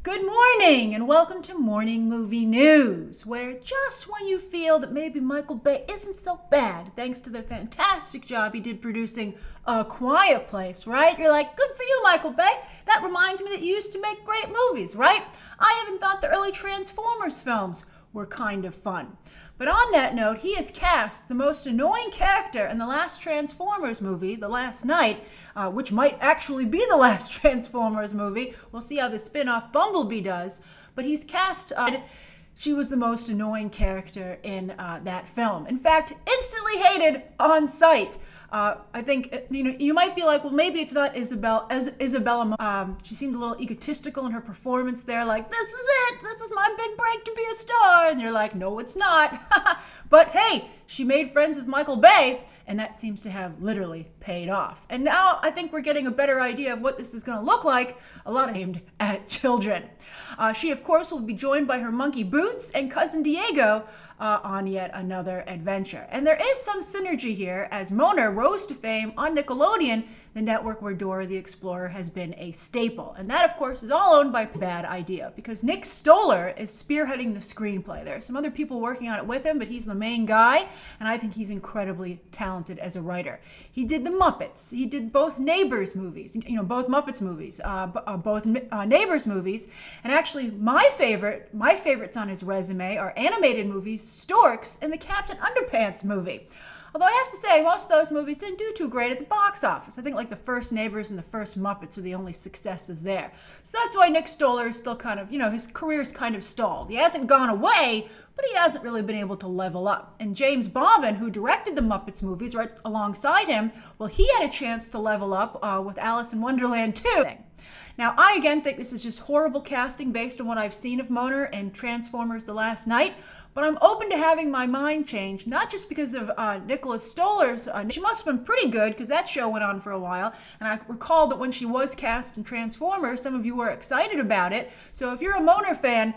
Good morning and welcome to Morning Movie News, where just when you feel that maybe Michael Bay isn't so bad, thanks to the fantastic job he did producing A Quiet Place, right? You're like, good for you, Michael Bay. That reminds me that you used to make great movies, right? I even thought the early Transformers films were kind of fun. But on that note, he has cast the most annoying character in the last Transformers movie, The Last Knight, which might actually be the last Transformers movie. We'll see how the spin-off Bumblebee does. But he's cast, she was the most annoying character in that film. In fact, instantly hated on sight. I think, you might be like, well, maybe it's not Isabella. She seemed a little egotistical in her performance there, like, this is it, this is my big break to be a star. And you're like, no, it's not. But hey, she made friends with Michael Bay, and that seems to have literally paid off. And now I think we're getting a better idea of what this is going to look like, a lot of aimed at children. She, of course, will be joined by her monkey Boots and cousin Diego on yet another adventure. And there is some synergy here, as Mona rose to fame on Nickelodeon, the network where Dora the Explorer has been a staple. And that, of course, is all owned by Bad Idea, because Nick Stoller is spearheading the screenplay. There are some other people working on it with him, but he's the main guy, and I think he's incredibly talented as a writer. He did The Muppets. He did both Neighbors movies, both Muppets movies, both Neighbors movies. And actually, my favorites on his resume are animated movies, Storks, and the Captain Underpants movie. Although I have to say, most of those movies didn't do too great at the box office. I think like the first Neighbors and the first Muppets are the only successes there. So that's why Nick Stoller is still kind of, his career's kind of stalled. He hasn't gone away, but he hasn't really been able to level up. And James Bobbin, who directed the Muppets movies right alongside him, well, he had a chance to level up with Alice in Wonderland 2. Now, I again think this is just horrible casting based on what I've seen of Mona and Transformers The Last Knight, but I'm open to having my mind changed, not just because of Nicholas Stoller's. She must have been pretty good because that show went on for a while, and I recall that when she was cast in Transformers, some of you were excited about it. So if you're a Mona fan,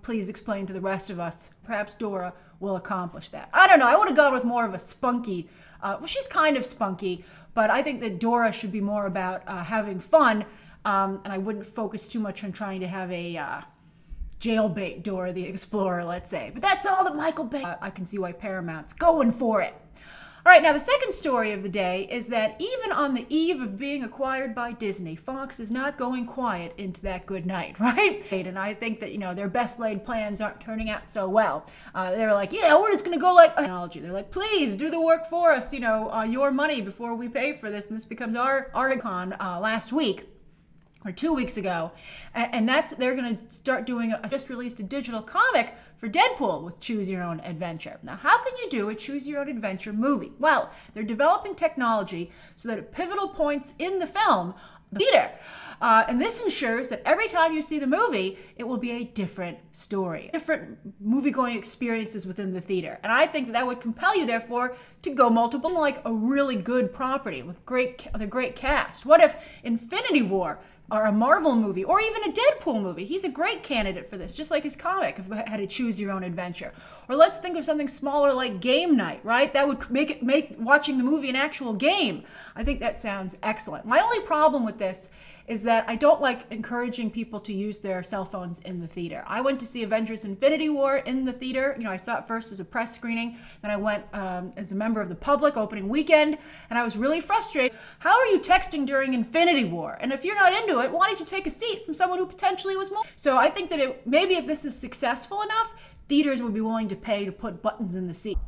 please explain to the rest of us. Perhaps Dora will accomplish that. I don't know. I would have gone with more of a spunky. Well, she's kind of spunky, but I think that Dora should be more about having fun. And I wouldn't focus too much on trying to have a jailbait Dora the Explorer, let's say. But that's all that Michael Bay. I can see why Paramount's going for it. All right, now the second story of the day is that even on the eve of being acquired by Disney, Fox is not going quiet into that good night, right? And I think that, their best laid plans aren't turning out so well. They're like, yeah, we're just going to go like technology. They're like, please do the work for us, your money before we pay for this. And this becomes our con last week. Or 2 weeks ago, and they're going to start doing just released a digital comic for Deadpool with Choose Your Own Adventure. Now, how can you do a Choose Your Own Adventure movie? Well, they're developing technology so that at pivotal points in the film, the theater, and this ensures that every time you see the movie, it will be a different story, different movie-going experiences within the theater. And I think that would compel you, therefore, to go multiple, like a really good property with a great cast. What if Infinity War, or a Marvel movie, or even a Deadpool movie? He's a great candidate for this, just like his comic had to Choose Your Own Adventure. Or let's think of something smaller like Game Night, right? That would make watching the movie an actual game. I think that sounds excellent. My only problem with this is that I don't like encouraging people to use their cell phones in the theater. I went to see Avengers Infinity War in the theater. I saw it first as a press screening, then I went as a member of the public opening weekend, and I was really frustrated. How are you texting during Infinity War? And if you're not into it, why don't you take a seat from someone who potentially was more? So I think that maybe if this is successful enough, theaters would be willing to pay to put buttons in the seat.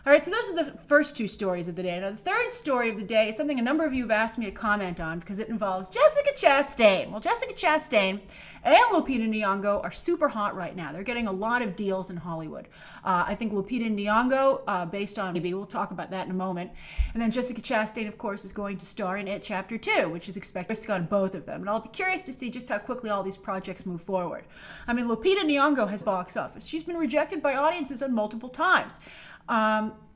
All right, so those are the first two stories of the day. Now, the third story of the day is something a number of you have asked me to comment on because it involves Jessica Chastain. Well, Jessica Chastain and Lupita Nyong'o are super hot right now. They're getting a lot of deals in Hollywood. I think Lupita Nyong'o, based on, maybe we'll talk about that in a moment. And then Jessica Chastain, of course, is going to star in It Chapter 2, which is expected to on both of them. And I'll be curious to see just how quickly all these projects move forward. I mean, Lupita Nyong'o has box office. She's been rejected by audiences on multiple times.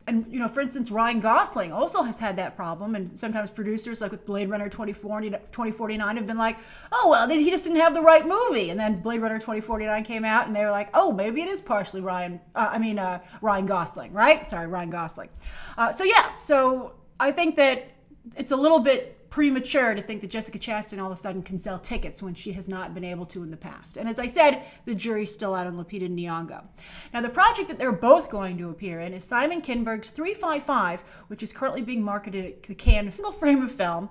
And, for instance, Ryan Gosling also has had that problem. And sometimes producers, like with Blade Runner 2049, have been like, oh, well, he just didn't have the right movie. And then Blade Runner 2049 came out, and they were like, oh, maybe it is partially Ryan Gosling, right? Sorry, Ryan Gosling. So I think that it's a little bit premature to think that Jessica Chastain all of a sudden can sell tickets when she has not been able to in the past. And as I said, the jury's still out on Lupita Nyong'o. Now, the project that they're both going to appear in is Simon Kinberg's 355, which is currently being marketed at the Cannes single frame of film.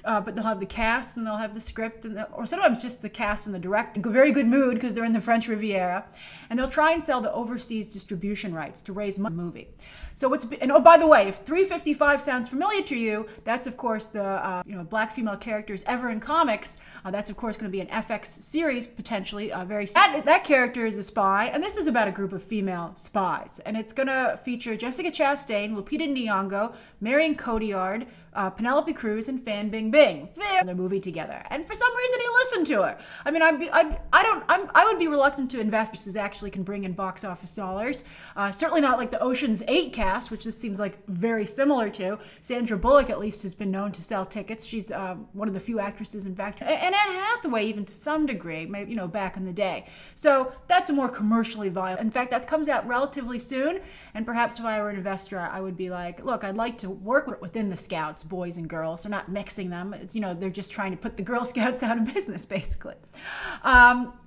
But they'll have the cast and they'll have the script, or sometimes just the cast and the director. Very good mood because they're in the French Riviera, and they'll try and sell the overseas distribution rights to raise money for the movie. So and oh, by the way, if 355 sounds familiar to you, that's of course the black female characters ever in comics. That's of course going to be an FX series potentially very soon. That character is a spy, and this is about a group of female spies, and it's going to feature Jessica Chastain, Lupita Nyong'o, Marion Cotillard, Penelope Cruz, and Fan Bingbing in their movie together. And for some reason, he listened to her. I mean, I would be reluctant to invest this actually can bring in box office dollars. Certainly not like the Ocean's 8 cast, which this seems like very similar to. Sandra Bullock at least has been known to sell tickets. She's one of the few actresses, in fact, and Anne Hathaway even to some degree, maybe back in the day. So that's a more commercially viable. In fact, that comes out relatively soon. And perhaps if I were an investor, I would be like, look, I'd like to work within the Scouts, boys and girls. They're not mixing them. It's, they're just trying to put the Girl Scouts out of business, basically.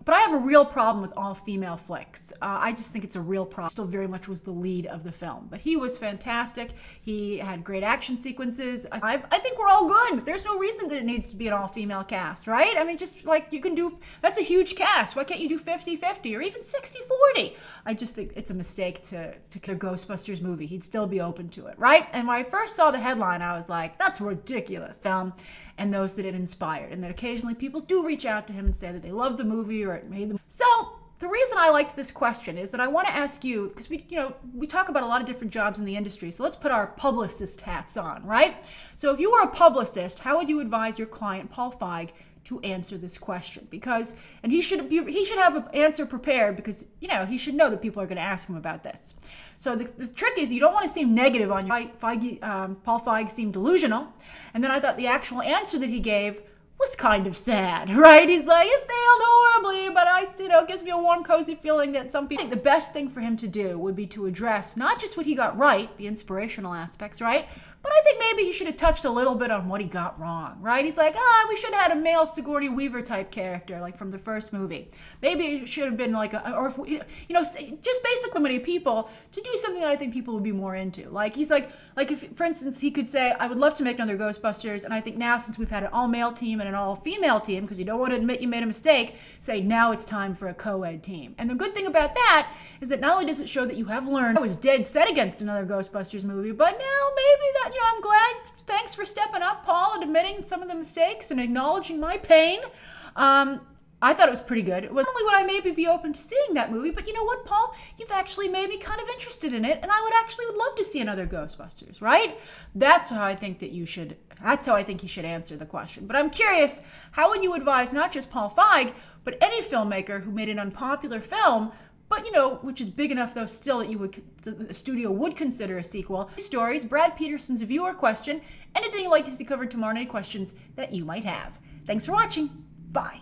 But I have a real problem with all-female flicks. I just think it's a real problem. Still very much was the lead of the film. But he was fantastic. He had great action sequences. I think we're all good. There's no reason that it needs to be an all-female cast, right? I mean, just like you can do, that's a huge cast. Why can't you do 50-50 or even 60-40? I just think it's a mistake to kill a Ghostbusters movie. He'd still be open to it, right? And when I first saw the headline, I was like, that's ridiculous. And those that it inspired. And that occasionally people do reach out to him and say that they love the movie or it made them. So the reason I liked this question is that I want to ask you, because we talk about a lot of different jobs in the industry, so let's put our publicist hats on, right? So if you were a publicist, how would you advise your client, Paul Feig, to answer this question? Because, and he should have an answer prepared because, he should know that people are going to ask him about this. So the trick is you don't want to seem negative on your Paul Feig seemed delusional. And then I thought the actual answer that he gave was kind of sad, right? He's like, it failed horribly, but it gives me a warm, cozy feeling that some people. I think the best thing for him to do would be to address not just what he got right, the inspirational aspects, right? But I think maybe he should have touched a little bit on what he got wrong, right? He's like, we should have had a male Sigourney Weaver type character, like from the first movie. Maybe it should have been like, just basically many people to do something that I think people would be more into. Like he's like if, for instance, he could say, I would love to make another Ghostbusters, and I think now since we've had an all-male team and an all-female team, because you don't want to admit you made a mistake, say now it's time for a co-ed team. And the good thing about that is that not only does it show that you have learned, I was dead set against another Ghostbusters movie, but now maybe that, I'm glad. Thanks for stepping up, Paul, and admitting some of the mistakes and acknowledging my pain. I thought it was pretty good. It was only would I maybe be open to seeing that movie, but you know what, Paul? You've actually made me kind of interested in it, and I would love to see another Ghostbusters, right? That's how I think he should answer the question. But I'm curious, how would you advise not just Paul Feig, but any filmmaker who made an unpopular film, but which is big enough though still that the studio would consider a sequel. Stories, Brad Peterson's viewer question, anything you'd like to see covered tomorrow, any questions that you might have. Thanks for watching. Bye.